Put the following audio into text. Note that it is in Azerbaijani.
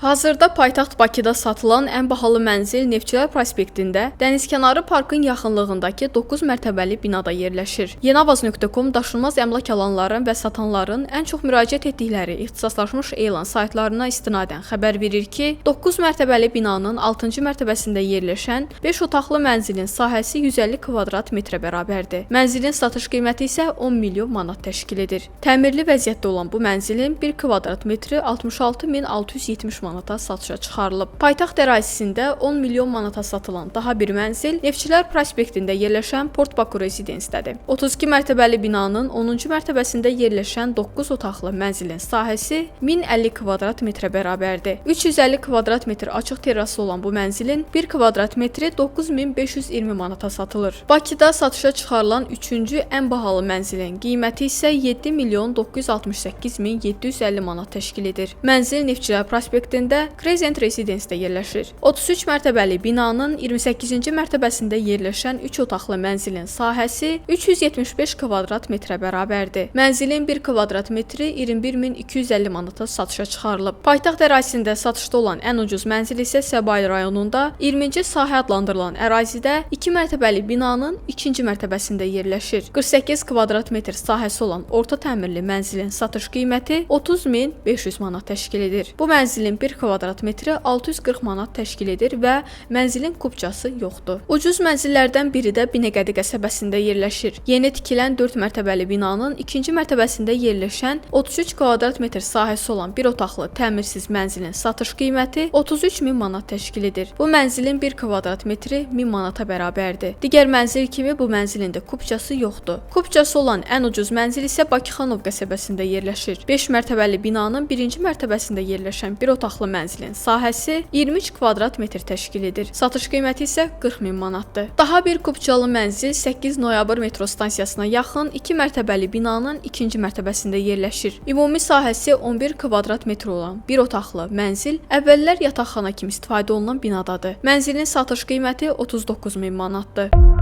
Hazırda paytaxt Bakıda satılan ən bahalı mənzil Neftçilər prospektində dənizkənarı parkın yaxınlığındakı 9 mərtəbəli binada yerləşir. Yenavaz.com daşınmaz əmlak alanların və satanların ən çox müraciət etdikləri ixtisaslaşmış elan saytlarına istinadən xəbər verir ki, 9 mərtəbəli binanın 6-cı mərtəbəsində yerləşən 5 otaqlı mənzilin sahəsi 150 kvadrat metrə bərabərdir. Mənzilin satış qiyməti isə 10 milyon manat təşkil edir. Təmirli vəziyyətdə olan bu mənzilin 1 kvadrat metri 66.670 manata satışa çıxarılıb. Paytaxt ərazisində 10 milyon manata satılan daha bir mənzil Neftçilər prospektində yerləşən Port Baku rezidensiyadır. 32 mərtəbəli binanın 10-cu mərtəbəsində yerləşən 9 otaqlı mənzilin sahəsi 1050 kvadrat metrə bərabərdir. 350 kvadrat metr açıq terrası olan bu mənzilin 1 kvadrat metri 9520 manata satılır. Bakıda satışa çıxarılan 3-cü ən bahalı mənzilin qiyməti isə 7 milyon 968.750 manat təşkil edir. Mənzil Neftçilər prospektində Crescent Residence-də yerləşir. 33 mərtəbəli binanın 28-ci mərtəbəsində yerləşən 3 otaqlı mənzilin sahəsi 375 kvadrat metrə bərabərdir. Mənzilin 1 kvadrat metri 21250 manata satışa çıxarılıb. Paytaxt ərazisində satışda olan ən ucuz mənzil isə Səbail rayonunda 20-ci sahə adlandırılan ərazidə 2 mərtəbəli binanın 2-ci mərtəbəsində yerləşir. 48 kvadrat metr sahəsi olan orta təmirli mənzilin satış qiyməti 30.500 manat təşkil edir. Bu mənzilin 1 kvadrat metri 640 manat təşkil edir və mənzilin kupçası yoxdur. Ucuz mənzillərdən biri də Binəqədi qəsəbəsində yerləşir. Yeni tikilən 4 mərtəbəli binanın 2-ci mərtəbəsində yerləşən 33 kvadrat metr sahəsi olan bir otaqlı təmirsiz mənzilin satış qiyməti 33.000 manat təşkil edir. Bu mənzilin 1 kvadrat metri 1000 manata bərabərdir. Digər mənzil kimi bu mənzilin də kupçası yoxdur. Kupçası olan ən ucuz mənzil isə Bakıxanov qəsəbəsində yerləşir. 5 mərtəbəli binanın 1-ci mərtəbəsində yerləşən bir otaqlı mənzilin sahəsi 23 kvadrat metr təşkil edir. Satış qiyməti isə 40.000 manatdır. Daha bir kupçalı mənzil 8 noyabr metro stansiyasına yaxın 2 mərtəbəli binanın 2-ci mərtəbəsində yerləşir. Ümumi sahəsi 11 kvadrat metr olan bir otaqlı mənzil əvvəllər yataqxana kimi istifadə olunan binadadır. Mənzilin satış qiyməti 39.000 manatdır.